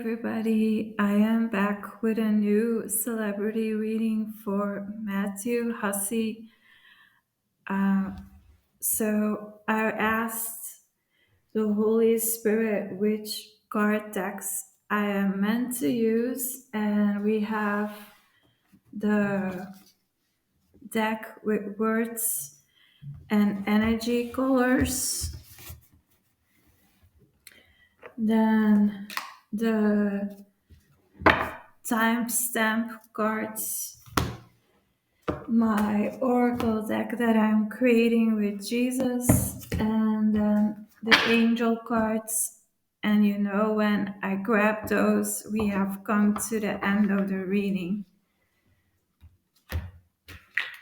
everybody. I am back with a new celebrity reading for Matthew Hussey. Uh, so I asked the Holy Spirit which card decks I am meant to use, and we have the deck with words and energy colors. Then the timestamp cards, my oracle deck that I'm creating with Jesus, and then the angel cards. And when I grab those, we have come to the end of the reading.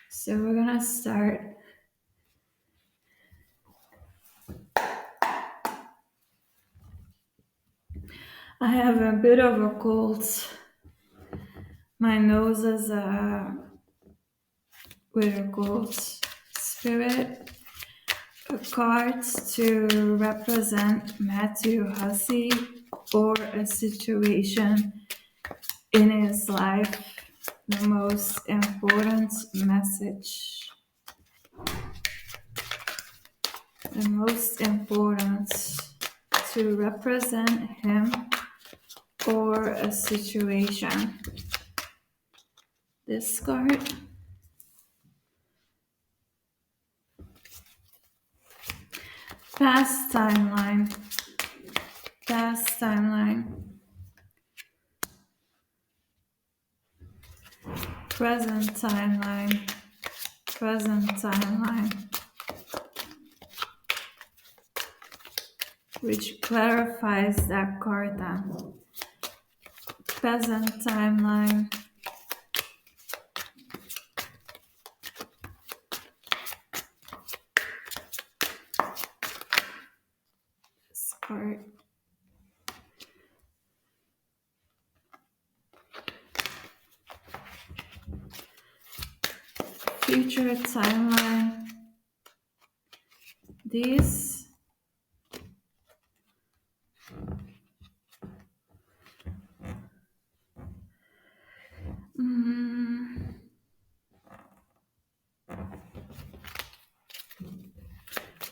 So we're gonna start. I have a bit of a cold. My nose is with a cold. Spirit cards to represent Matthew Hussey or a situation in his life, the most important message. The most important to represent him or a situation. This card. Past timeline. Past timeline. Present timeline. Present timeline. Which clarifies that card then. Present timeline. This card. Future timeline. These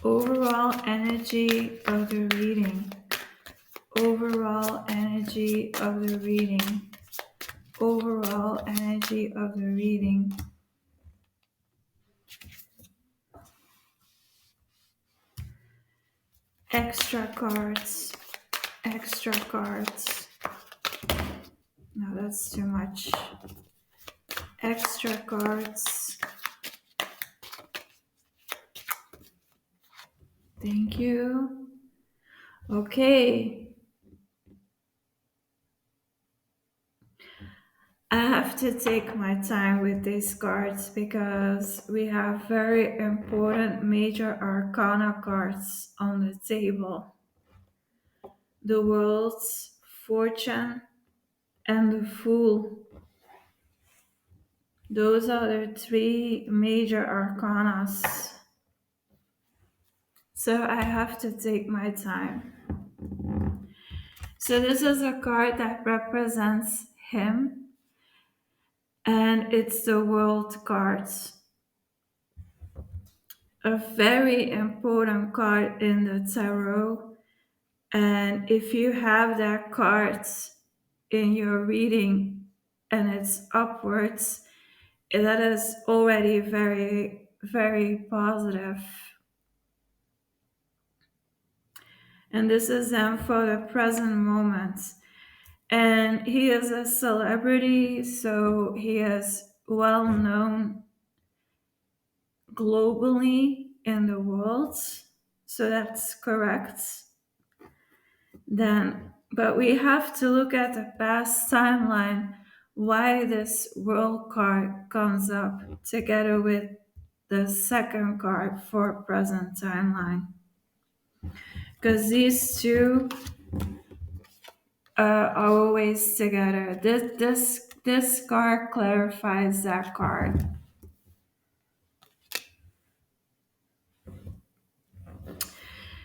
overall energy of the reading. Overall energy of the reading. Overall energy of the reading. Extra cards. Extra cards. No, that's too much. Extra cards. Thank you. Okay. I have to take my time with these cards because we have very important major arcana cards on the table. The World's Fortune and the Fool. Those are the three major arcanas. So I have to take my time. So this is a card that represents him, and it's the World cards. A very important card in the tarot. And if you have that card in your reading and it's upwards, that is already very, very positive. And this is him for the present moment. And he is a celebrity, so he is well known globally in the world. So that's correct. Then, but we have to look at the past timeline, why this world card comes up together with the second card for present timeline. Because these two are always together. This card clarifies that card.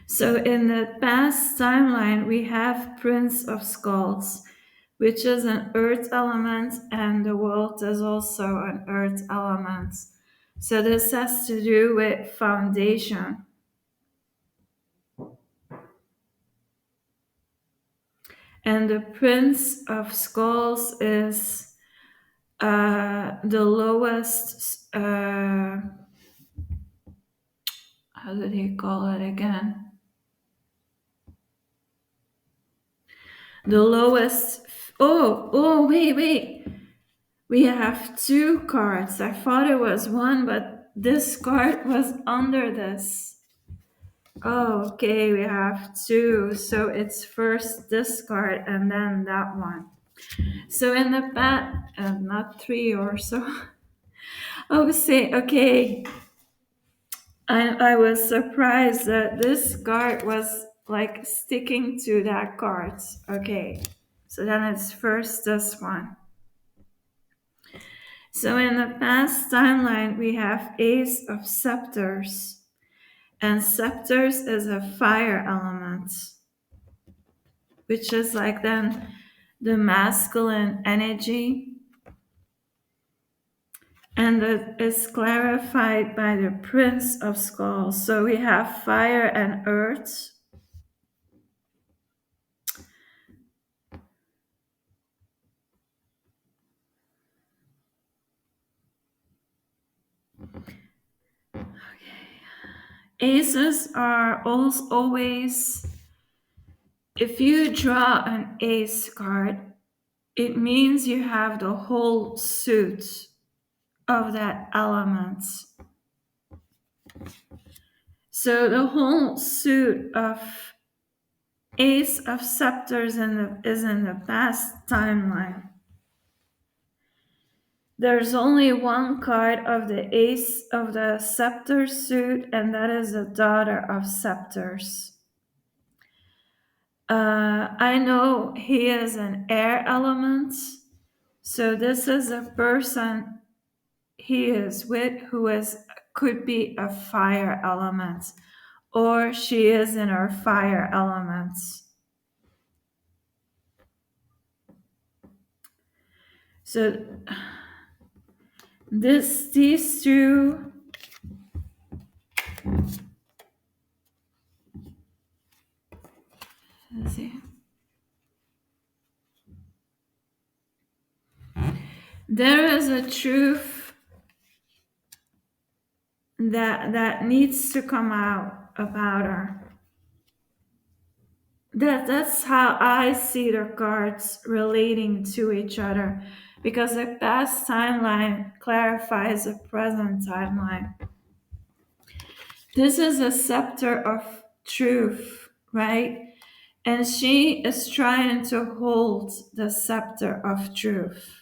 So in the past timeline, we have Prince of Skulls. which is an earth element, and the world is also an earth element. So this has to do with foundation. And the Prince of Skulls is the lowest, how do they call it again? The lowest, wait. We have two cards. I thought it was one, but this card was under this. Oh, okay, we have two. So it's first this card and then that one. So in the back, not three or so. I would say, okay, I was surprised that this card was like sticking to that card. Okay, so then it's first this one. So in the past timeline, we have Ace of Scepters, and Scepters is a fire element, which is like then the masculine energy, and it is clarified by the Prince of Skulls. So we have fire and earth. Aces are always, if you draw an ace card, it means you have the whole suit of that element. So the whole suit of Ace of Scepters is in the past timeline. There's only one card of the Ace of the Scepter suit, and that is the Daughter of Scepters. I know he is an air element, so this is a person he is with who could be a fire element, or she is in her fire elements. So these two, let's see. There is a truth that needs to come out about her. That's how I see the cards relating to each other, because the past timeline clarifies the present timeline. This is a scepter of truth, right? And she is trying to hold the scepter of truth.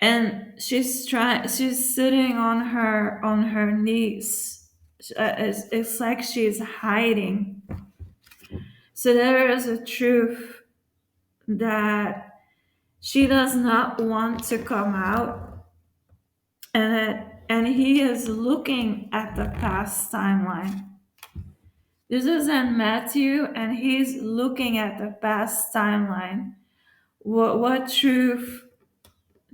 And she's sitting on her knees. It's like she's hiding. So there is a truth that she does not want to come out, and he is looking at the past timeline. This is in Matthew, and he's looking at the past timeline. What truth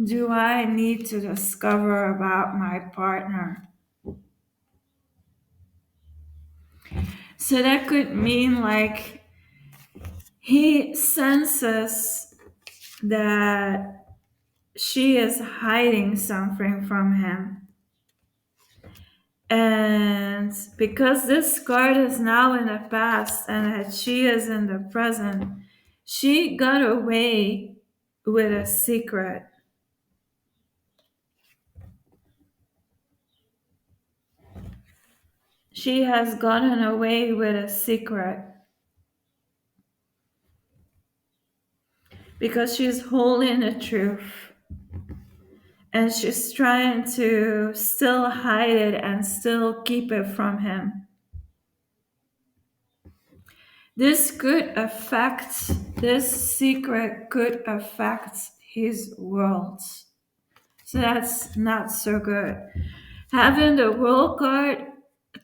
do I need to discover about my partner? So that could mean like he senses that she is hiding something from him. And because this card is now in the past and that she is in the present, she got away with a secret. She has gotten away with a secret because she's holding the truth. And she's trying to still hide it and still keep it from him. This secret could affect his world. So that's not so good. Having the world card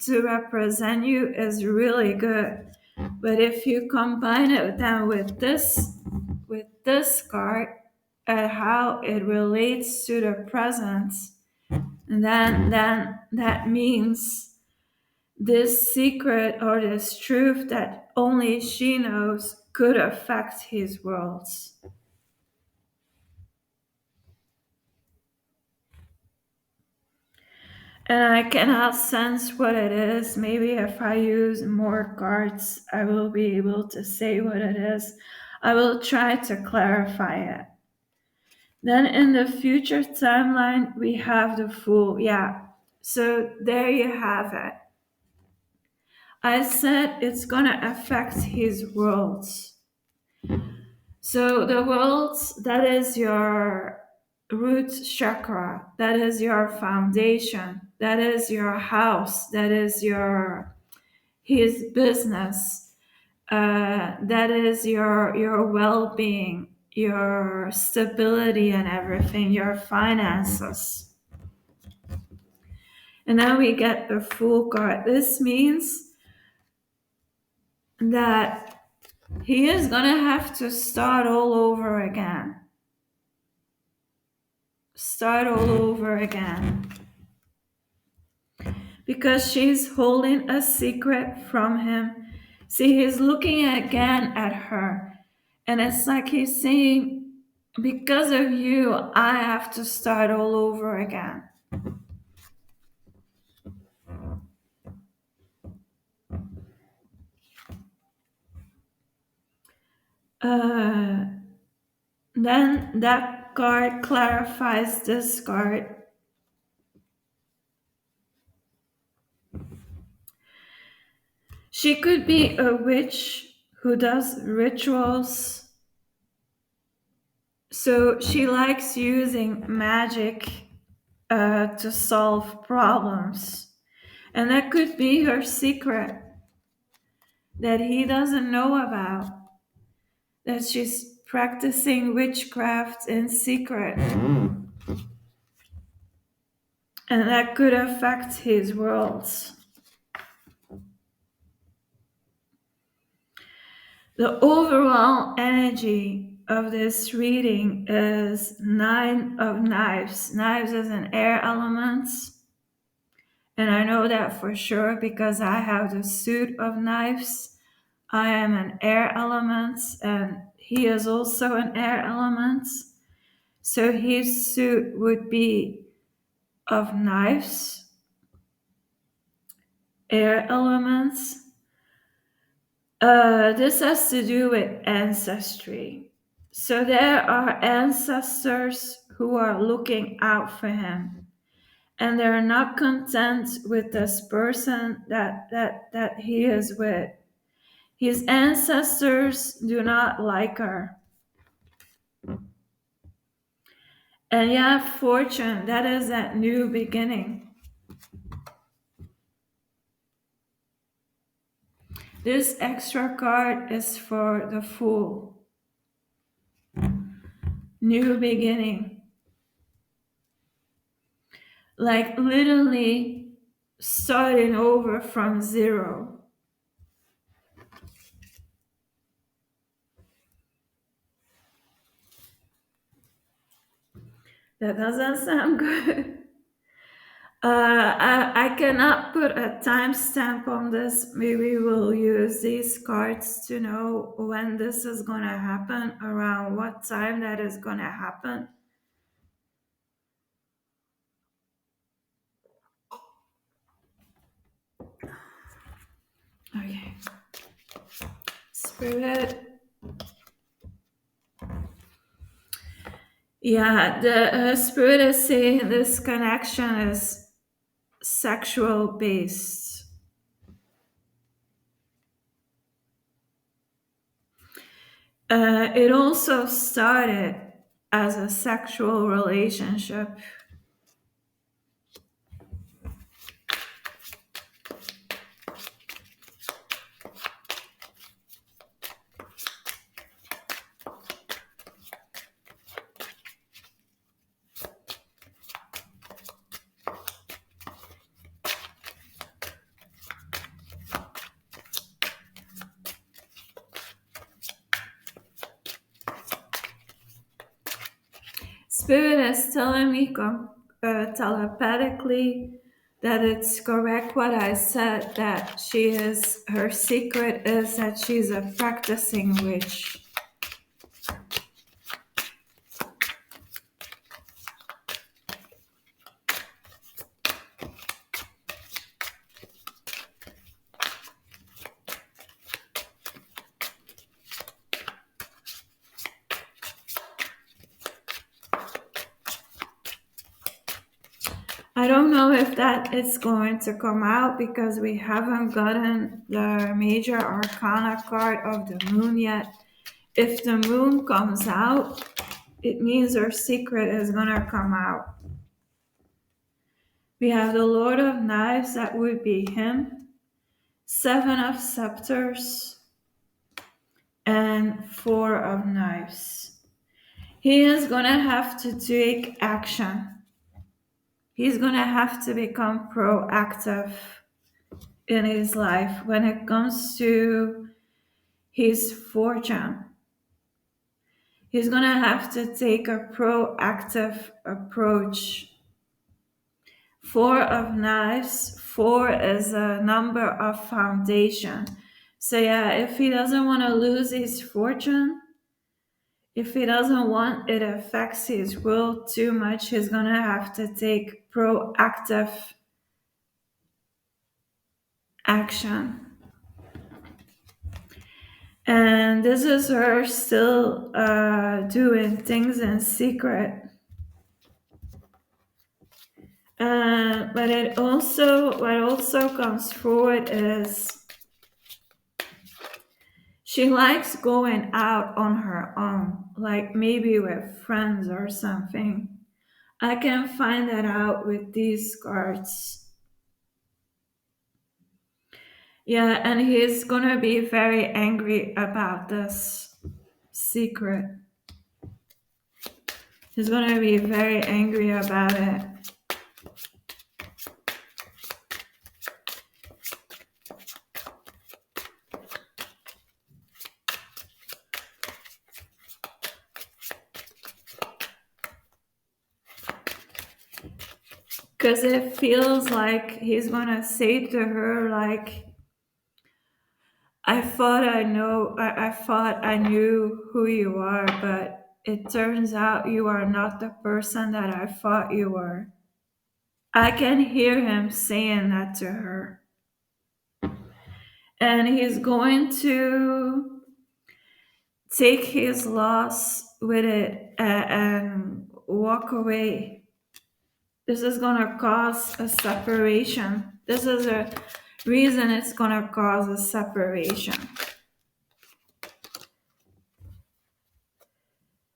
to represent you is really good. But if you combine it then with with this card and how it relates to the present, then that means this secret or this truth that only she knows could affect his worlds. And I cannot sense what it is. Maybe if I use more cards, I will be able to say what it is. I will try to clarify it. Then in the future timeline, we have the Fool. Yeah. So there you have it. I said it's going to affect his worlds. So the worlds, that is your root chakra, that is your foundation, that is your house, that is his business, that is your well-being, your stability and everything, your finances. And then we get the Fool card. This means that he is going to have to start all over again. Start all over again. Because she's holding a secret from him. See, he's looking again at her. And it's like he's saying, because of you, I have to start all over again. Then that card clarifies this card. She could be a witch who does rituals. So she likes using magic to solve problems. And that could be her secret that he doesn't know about. That she's practicing witchcraft in secret. And that could affect his worlds. The overall energy of this reading is 9 of Knives. Knives is an air element. And I know that for sure because I have the suit of Knives. I am an air element and he is also an air element. So his suit would be of Knives, air elements. This has to do with ancestry. So there are ancestors who are looking out for him. And they're not content with this person that he is with. His ancestors do not like her. And yeah, fortune, that is that new beginning. This extra card is for the Fool. New beginning. Like literally starting over from zero. That doesn't sound good. I cannot put a timestamp on this. Maybe we'll use these cards to know when this is going to happen, around what time that is going to happen. Okay. Spirit. Yeah, the spirit is saying this connection is sexual based. It also started as a sexual relationship. Spirit is telling me telepathically that it's correct what I said, that her secret is that she's a practicing witch. I don't know if that is going to come out because we haven't gotten the major arcana card of the moon yet. If the moon comes out, it means her secret is gonna come out. We have the Lord of Knives, that would be him, Seven of Scepters, and Four of Knives. He is gonna have to take action. He's gonna have to become proactive in his life when it comes to his fortune. He's going to have to take a proactive approach. Four of Knives, four is a number of foundation. So yeah, if he doesn't want to lose his fortune, if he doesn't want it affects his will too much, he's going to have to take proactive action. And this is her still doing things in secret. But what also comes forward is she likes going out on her own, like maybe with friends or something. I can find that out with these cards. Yeah, and he's gonna be very angry about this secret. He's gonna be very angry about it. Because it feels like he's gonna say to her, like, I thought I knew who you are, but it turns out you are not the person that I thought you were. I can hear him saying that to her. And he's going to take his loss with it and walk away. This is going to cause a separation. This is a reason it's going to cause a separation.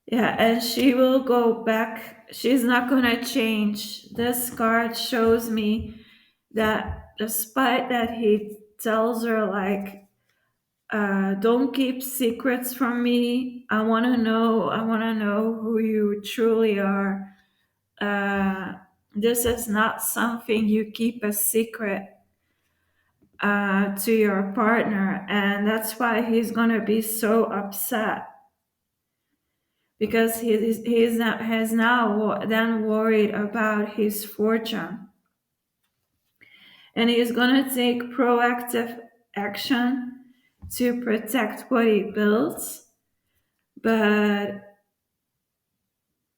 Yeah, and she will go back. She's not going to change. This card shows me that despite that he tells her, like, don't keep secrets from me. I want to know who you truly are. This is not something you keep a secret to your partner. And that's why he's going to be so upset. Because has now then worried about his fortune. And he's going to take proactive action to protect what he builds. But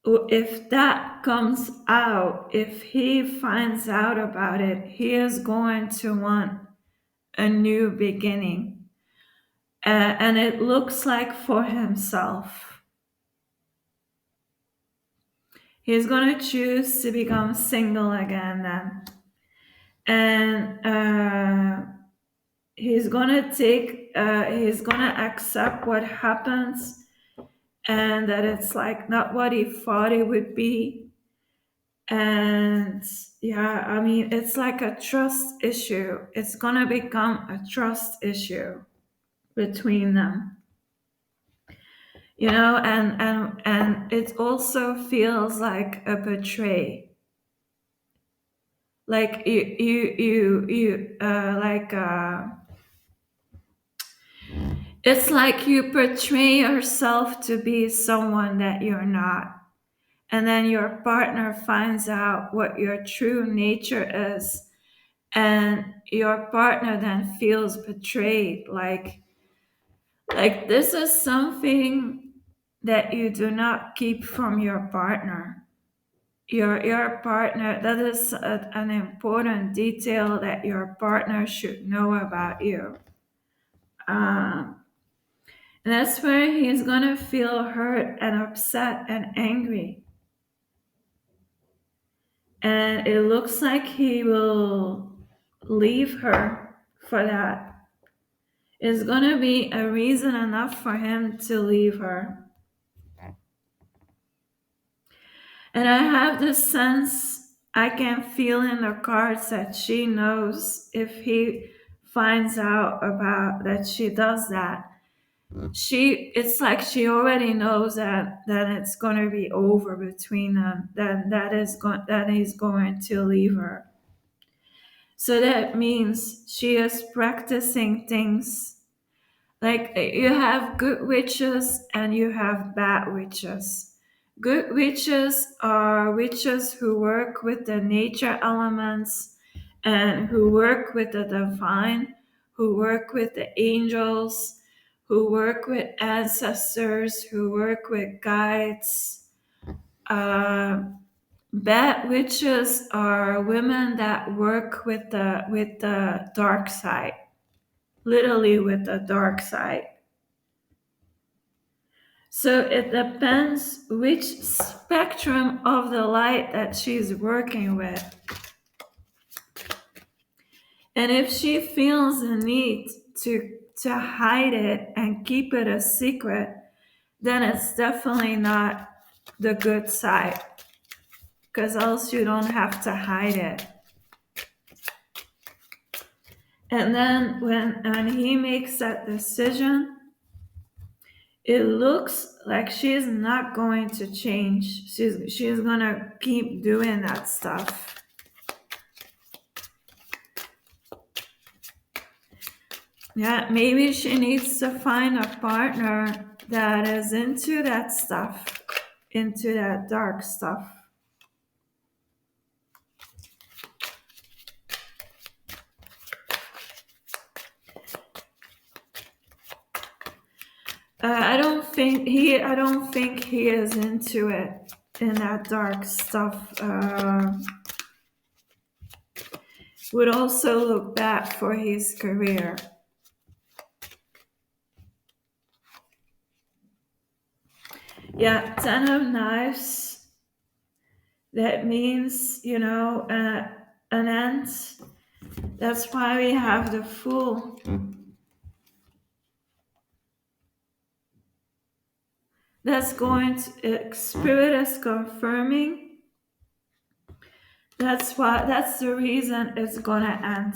if that comes out, if he finds out about it, he is going to want a new beginning. And it looks like for himself. He's going to choose to become single again then. And he's going to accept what happens, and that it's like not what he thought it would be. And yeah, I mean, it's like a trust issue. It's going to become a trust issue between them. And it also feels like a betray, like it's like you portray yourself to be someone that you're not, and then your partner finds out what your true nature is, and your partner then feels betrayed, like this is something that you do not keep from your partner. Your partner, that is an important detail that your partner should know about you. um, and that's where he's gonna feel hurt and upset and angry, and it looks like he will leave her for that. It's gonna be a reason enough for him to leave her. And I have this sense, I can feel in the cards that she knows if he finds out about that she does that. It's like she already knows that it's gonna be over between them, that he's going to leave her. So that means she is practicing things. Like you have good witches and you have bad witches. Good witches are witches who work with the nature elements and who work with the divine, who work with the angels, who work with ancestors, who work with guides. Uh, Bad witches are women that work with the dark side, literally with the dark side. So it depends which spectrum of the light that she's working with. And if she feels the need to hide it and keep it a secret, then it's definitely not the good side, because else you don't have to hide it. And then when he makes that decision, it looks like she's not going to change. She's gonna keep doing that stuff. Yeah, maybe she needs to find a partner that is into that stuff, into that dark stuff. I don't think he is into it, in that dark stuff. Would also look bad for his career. Yeah, 10 of Knives. That means, an end. That's why we have the Fool. That's going to, Spirit is confirming. That's the reason it's gonna end.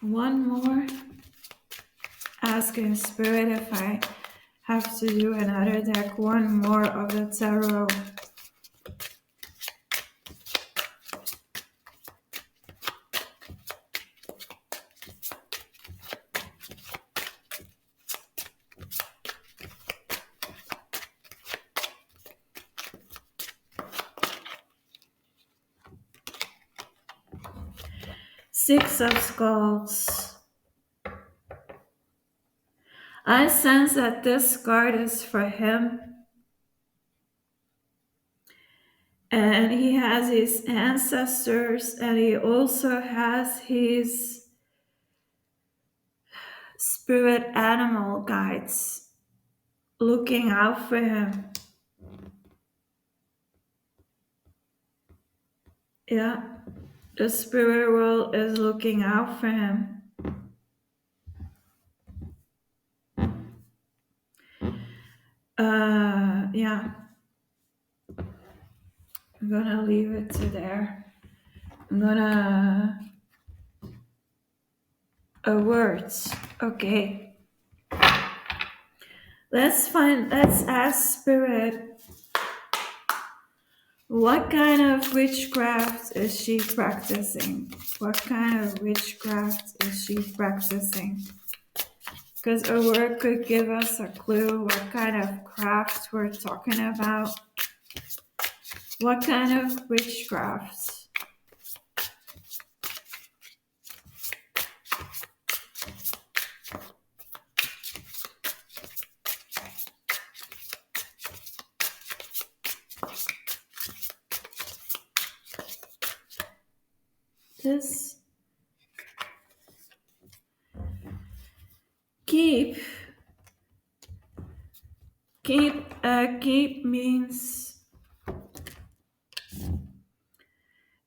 One more. Asking Spirit if I have to do another deck. One more of the tarot. Six of Skulls. I sense that this card is for him. And he has his ancestors, and he also has his spirit animal guides looking out for him. Yeah, the spirit world is looking out for him. Yeah. I'm gonna leave it to there. I'm gonna... words. Okay. Let's ask Spirit, What kind of witchcraft is she practicing? What kind of witchcraft is she practicing? Because a word could give us a clue what kind of craft we're talking about. What kind of witchcraft? This keep means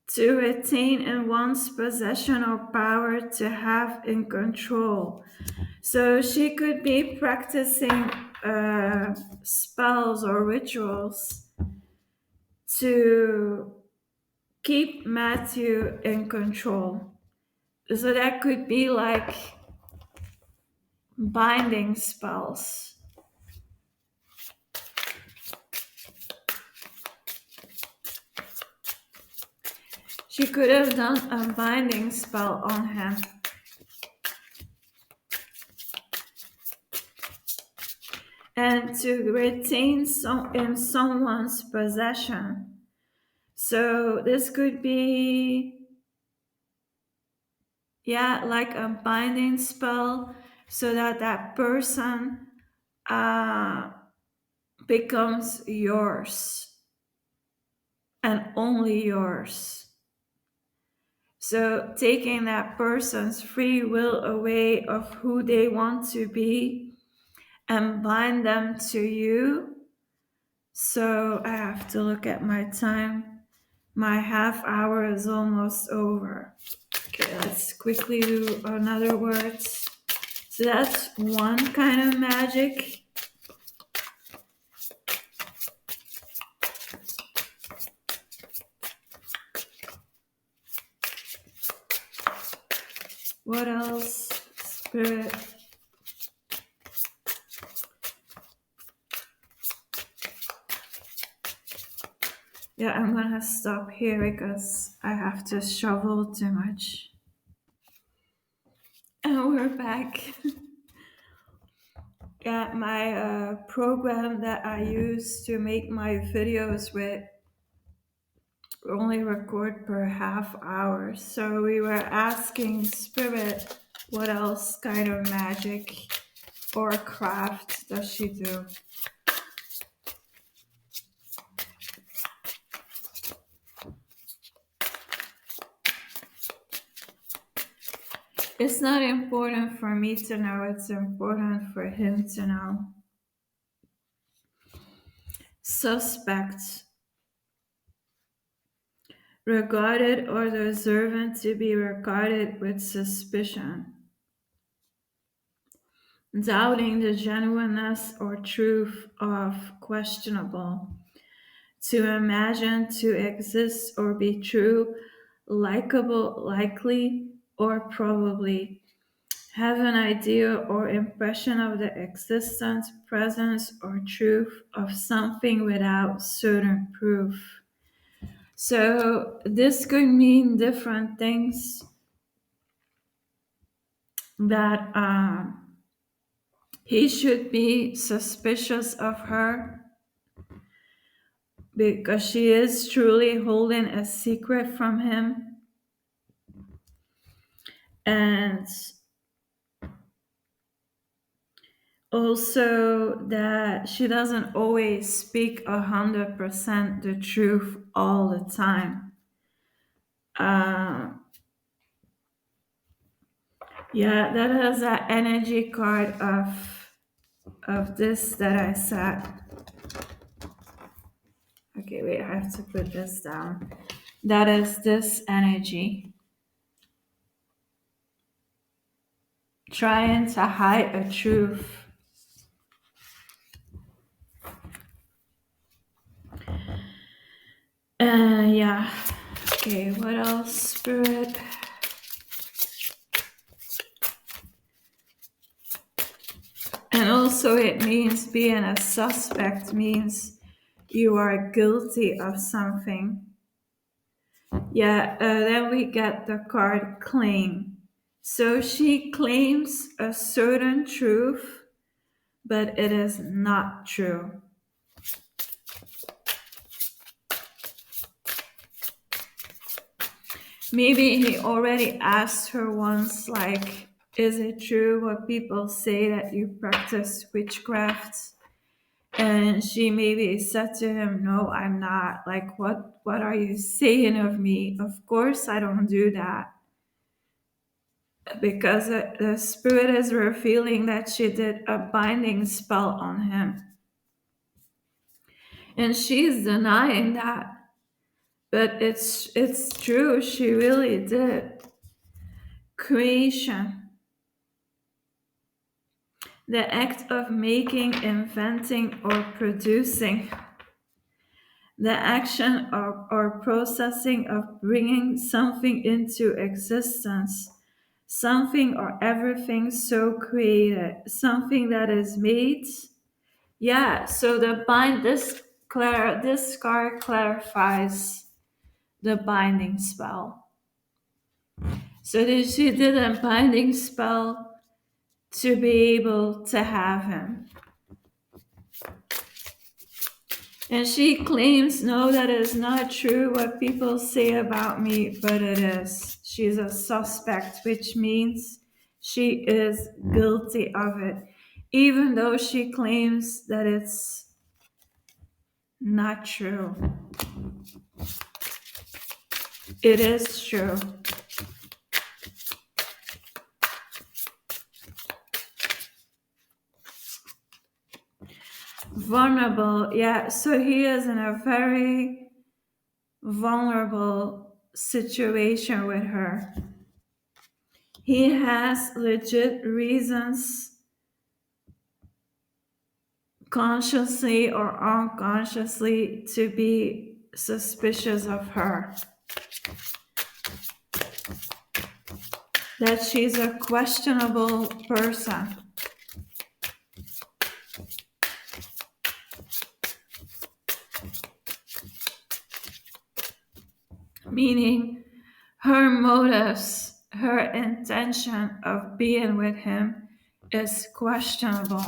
to retain in one's possession or power, to have in control. So she could be practicing spells or rituals to keep Matthew in control. So that could be like binding spells. She could have done a binding spell on him. And to retain in someone's possession. So this could be, like a binding spell, so that that person becomes yours and only yours. So taking that person's free will away of who they want to be and bind them to you. So I have to look at my time. My half hour is almost over. Okay, let's quickly do another word. So that's one kind of magic. What else? Spirit. Yeah, I'm gonna stop here because I have to shovel too much. And we're back. Yeah, my program that I use to make my videos with only record per half hour. So we were asking Spirit, what else kind of magic or craft does she do? It's not important for me to know, it's important for him to know. Suspect. Regarded or the observant to be regarded with suspicion. Doubting the genuineness or truth of questionable. To imagine to exist or be true, likable, likely, or probably. Have an idea or impression of the existence, presence, or truth of something without certain proof. So this could mean different things, that he should be suspicious of her because she is truly holding a secret from him, and also that she doesn't always speak 100% the truth all the time. uh, yeah, that has that energy card of this that I said. Okay, wait, I have to put this down. That is this energy trying to hide a truth. Yeah. Okay, what else, Spirit? And also, it means being a suspect means you are guilty of something. Yeah, then we get the card claim. So she claims a certain truth, but it is not true. Maybe he already asked her once, like, is it true what people say that you practice witchcraft? And she maybe said to him, no, I'm not. Like, what are you saying of me? Of course I don't do that. Because the spirit is revealing that she did a binding spell on him. And she's denying that. But it's true, she really did. Creation. The act of making, inventing, or producing. The action or processing of bringing something into existence. Something or everything so created. Something that is made. Yeah, so this card clarifies the binding spell. So she did a binding spell to be able to have him. And she claims, no, that is not true what people say about me, but it is. She's a suspect, which means she is guilty of it, even though she claims that it's not true. It is true. Vulnerable, yeah. So he is in a very vulnerable situation with her. He has legit reasons, consciously or unconsciously, to be suspicious of her. That she's a questionable person. Meaning her motives, her intention of being with him is questionable,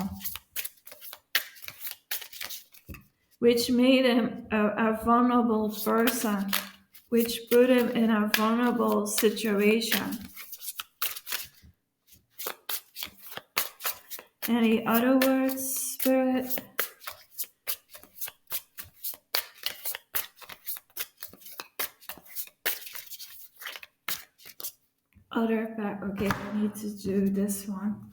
which made him a vulnerable person, which put him in a vulnerable situation. Any other words, Spirit? Other pack. Okay, I need to do this one.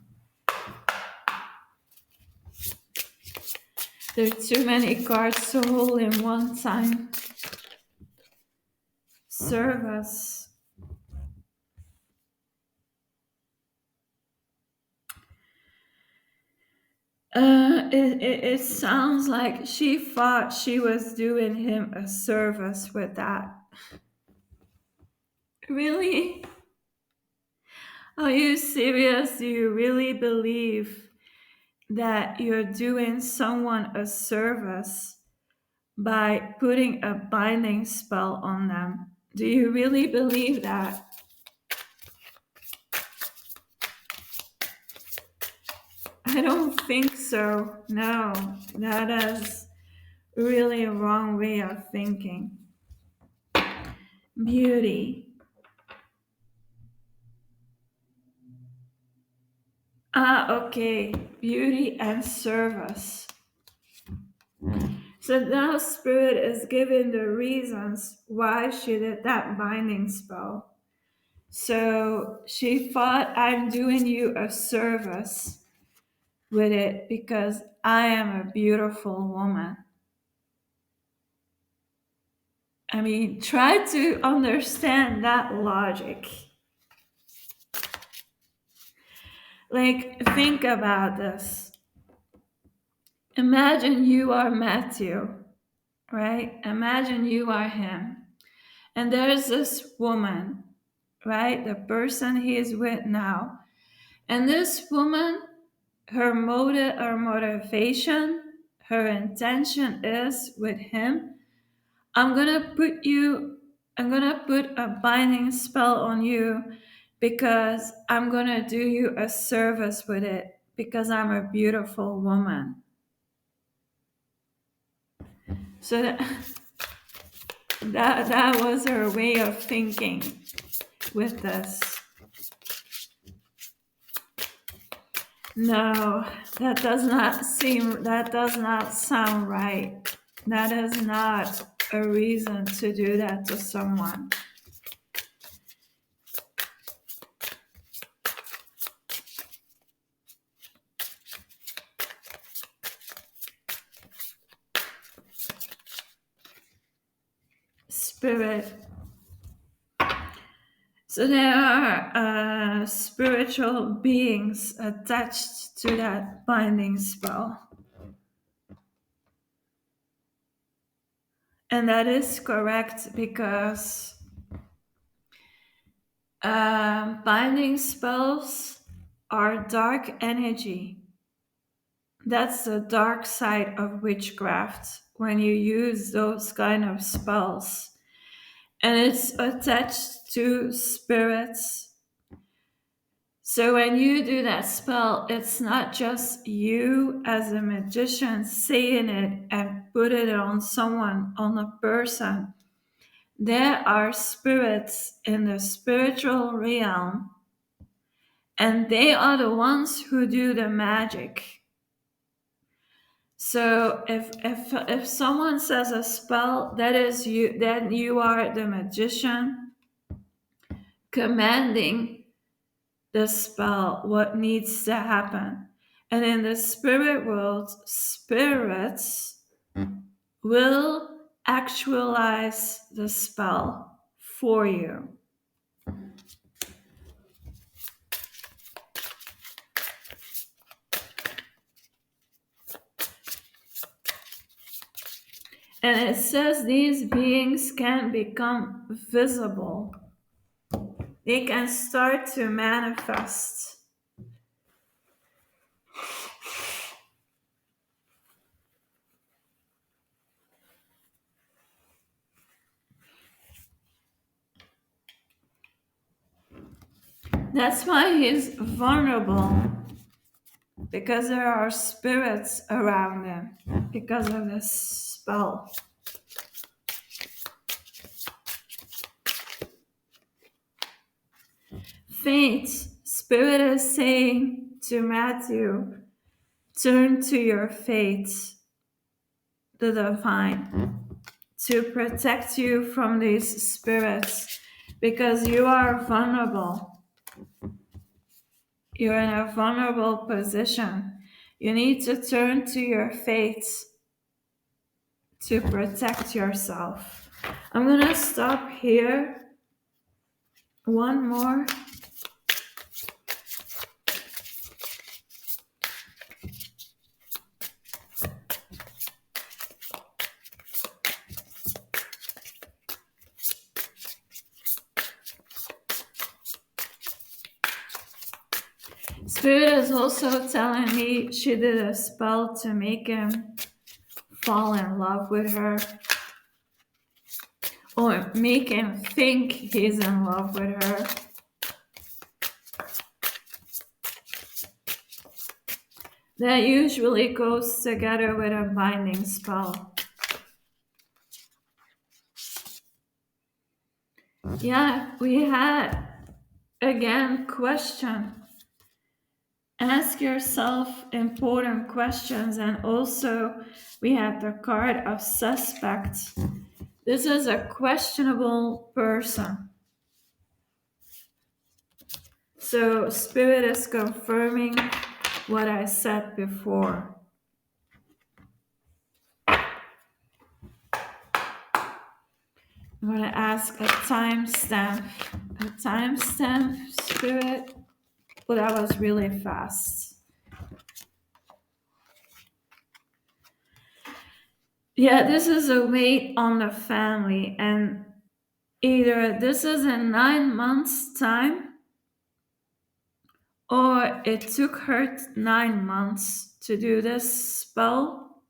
There are too many cards to hold in one time. Service. It sounds like she thought she was doing him a service with that. Really? Are you serious? Do you really believe that you're doing someone a service by putting a binding spell on them? Do you really believe that? I don't think so. No, that is really a wrong way of thinking. Beauty. Okay. Beauty and service. So now Spirit is giving the reasons why she did that binding spell. So she thought, I'm doing you a service with it because I am a beautiful woman. I mean, try to understand that logic. Like, think about this. Imagine you are Matthew, right? Imagine you are him. And there's this woman, right? The person he is with now. And this woman, her motivation, her intention is with him, I'm gonna put a binding spell on you because I'm gonna do you a service with it because I'm a beautiful woman. So that was her way of thinking with this. No, that does not sound right. That is not a reason to do that to someone. Spirit. So there are spiritual beings attached to that binding spell. And that is correct because binding spells are dark energy. That's the dark side of witchcraft when you use those kind of spells. And it's attached to spirits. So when you do that spell, it's not just you as a magician saying it and put it on someone, on a person. There are spirits in the spiritual realm, and they are the ones who do the magic. So if someone says a spell, that is you, then you are the magician commanding the spell, what needs to happen. And in the spirit world, spirits will actualize the spell for you. And it says these beings can become visible. They can start to manifest. That's why he's vulnerable, because there are spirits around him, because of this spell. Fate, Spirit is saying to Matthew, turn to your fate, the divine, to protect you from these spirits, because you are vulnerable. You're in a vulnerable position. You need to turn to your fate to protect yourself. I'm going to stop here. One more. Spirit is also telling me she did a spell to make him fall in love with her, or make him think he's in love with her. That usually goes together with a binding spell. Yeah, we had, again, question. Ask yourself important questions. And also, we had the card of suspect. This is a questionable person. So, Spirit is confirming what I said before. I'm going to ask a timestamp. A timestamp, Spirit. Well, that was really fast. Yeah, this is a weight on the family, and either this is in 9 months' time, or it took her 9 months to do this spell,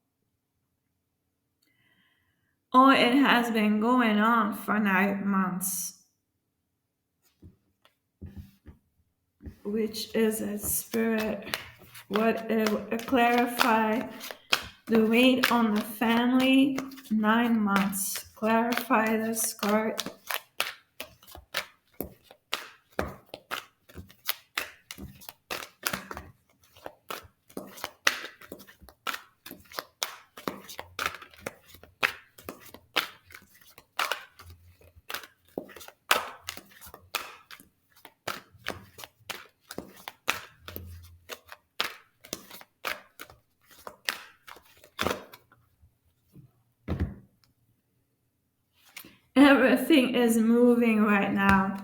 or it has been going on for 9 months, which is a spirit. What clarify the weight on the family, 9 months. Clarify this card. Everything is moving right now.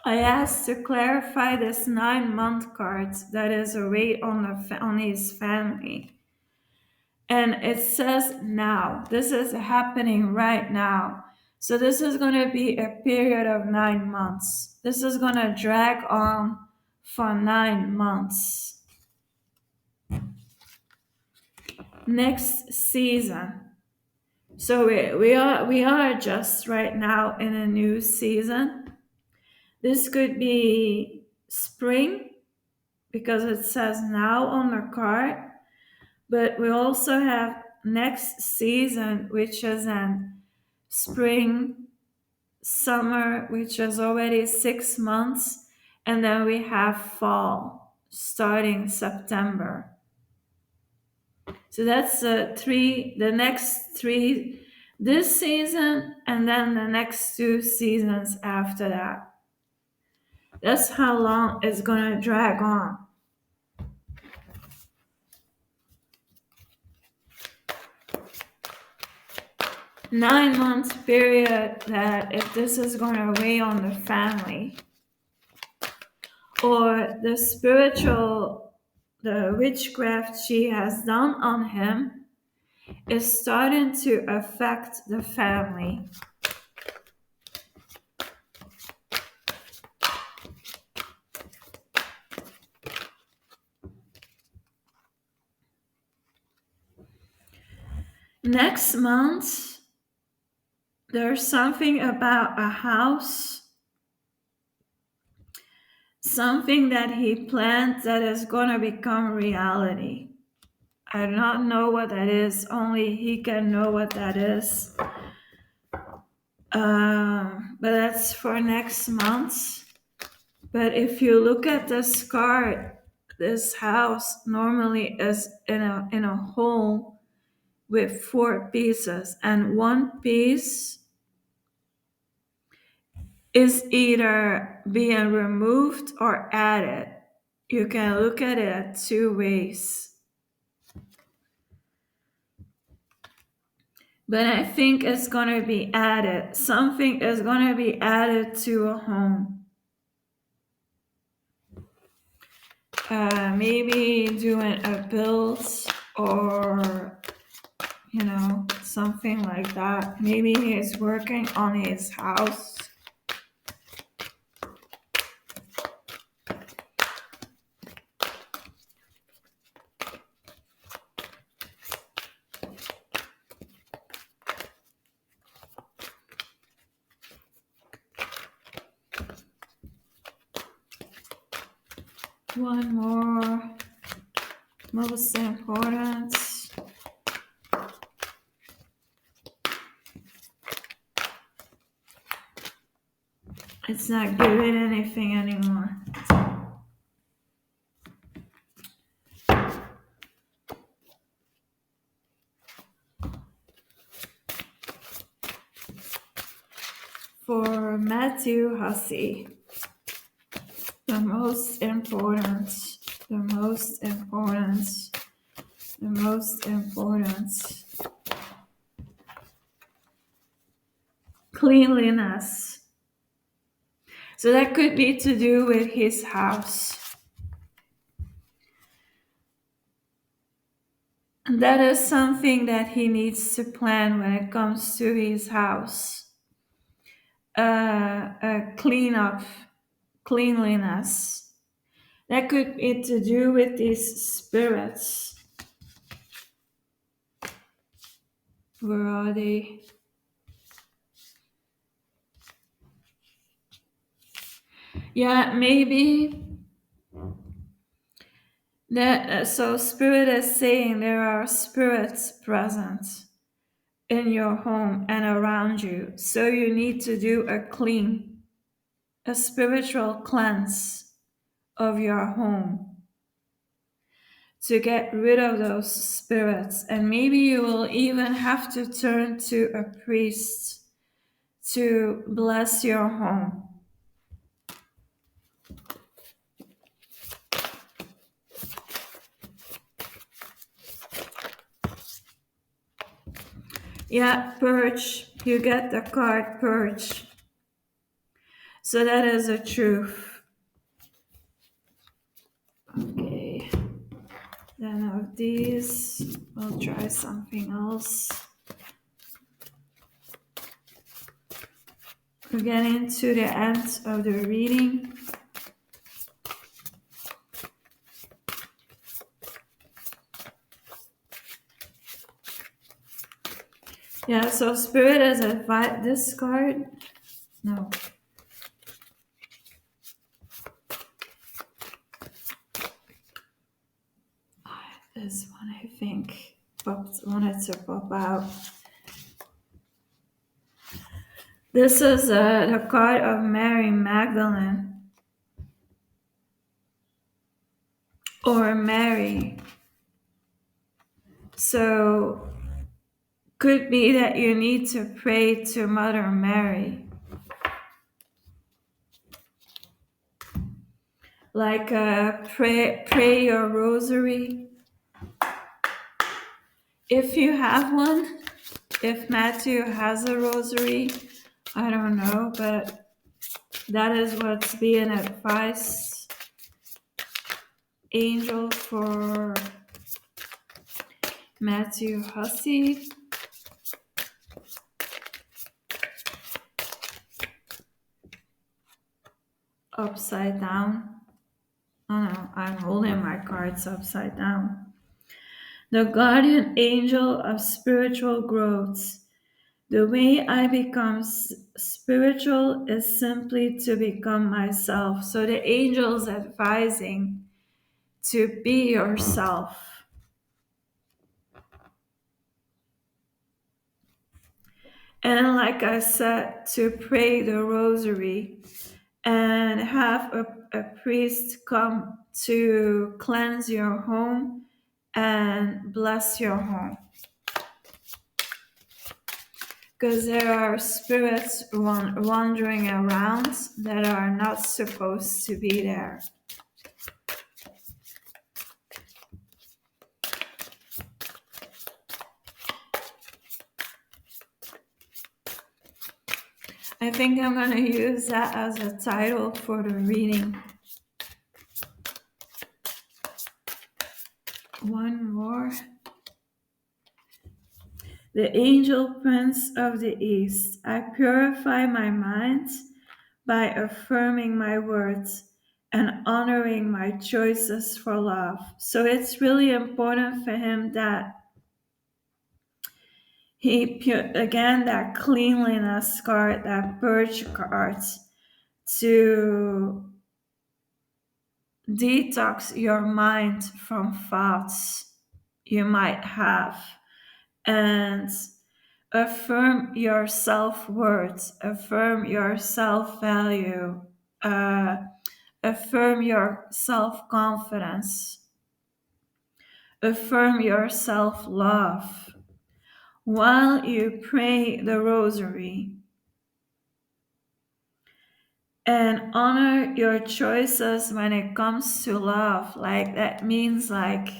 I asked to clarify this 9-month card that is a weight on his family. And it says now. This is happening right now. So this is going to be a period of 9 months. This is going to drag on for 9 months. Next season. So we are just right now in a new season. This could be spring because it says now on the card, but we also have next season, which is in spring, summer, which is already 6 months, and then we have fall starting September. So that's the next three this season, and then the next 2 seasons after that. That's how long it's gonna drag on. 9 months period that if this is gonna weigh on the family or the witchcraft she has done on him is starting to affect the family. Next month, there's something about a house, something that he planned that is going to become reality. I do not know what that is. Only he can know what that is. But that's for next month. But if you look at this card, this house normally is in a hole with 4 pieces, and one piece is either being removed or added. You can look at it 2 ways. But I think it's going to be added. Something is going to be added to a home. Maybe doing a build or, something like that. Maybe he's working on his house. One more. Most important. It's not giving anything anymore. For Matthew Hussey, the most important, cleanliness. So that could be to do with his house. And that is something that he needs to plan when it comes to his house. Cleanup, cleanliness. That could be to do with these spirits. Where are they? Yeah, maybe that. So Spirit is saying there are spirits present in your home and around you. So you need to do a spiritual cleanse of your home to get rid of those spirits. And maybe you will even have to turn to a priest to bless your home. Yeah, purge. You get the card purge. So that is a truth. Okay. Then of these, I'll try something else. We're getting to the end of the reading. Yeah, so Spirit is advice. This card? No. This one, I think, wanted to pop out. This is the card of Mary Magdalene. Or Mary. So, could be that you need to pray to Mother Mary. Like pray your rosary. If you have one, if Matthew has a rosary, I don't know, but that is what's being advised. Angel for Matthew Hussey. Upside down. Oh no, I'm holding my cards upside down. The guardian angel of spiritual growth. The way I become spiritual is simply to become myself. So the angel's advising to be yourself. And like I said, to pray the rosary and have a priest come to cleanse your home and bless your home. Because there are spirits wandering around that are not supposed to be there. I think I'm going to use that as a title for the reading. One more. The angel prince of the east, I purify my mind by affirming my words and honoring my choices for love. So it's really important for him that he put, again, that cleanliness card, that purge card, to detox your mind from thoughts you might have and affirm your self-worth, affirm your self-value, affirm your self-confidence, affirm your self-love while you pray the rosary. And honor your choices when it comes to love. Like that means like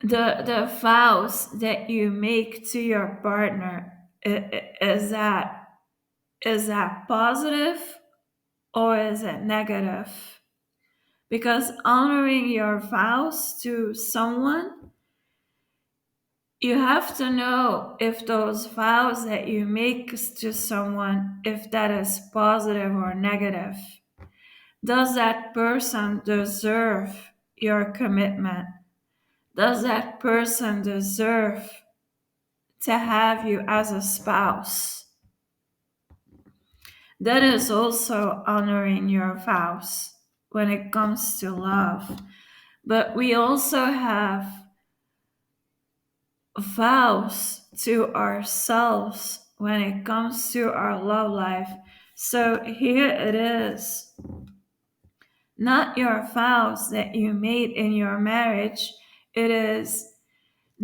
the vows that you make to your partner, is that positive or is it negative? Because honoring your vows to someone, you have to know if those vows that you make to someone, if that is positive or negative. Does that person deserve your commitment? Does that person deserve to have you as a spouse? That is also honoring your vows when it comes to love. But we also have vows to ourselves when it comes to our love life. So here it is. Not your vows that you made in your marriage. It is,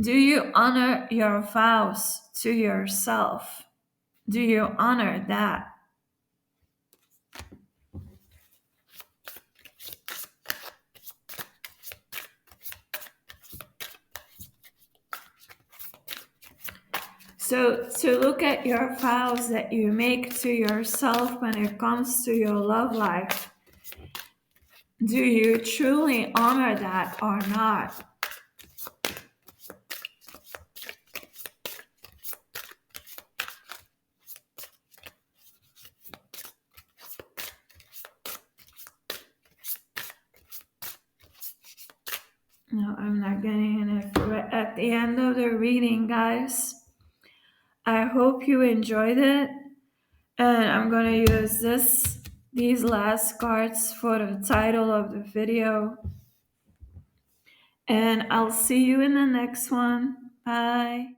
do you honor your vows to yourself? Do you honor that? So to look at your vows that you make to yourself when it comes to your love life, do you truly honor that or not? No, I'm not getting it. We're at the end of the reading, guys. I hope you enjoyed it. And I'm going to use these last cards for the title of the video. And I'll see you in the next one. Bye.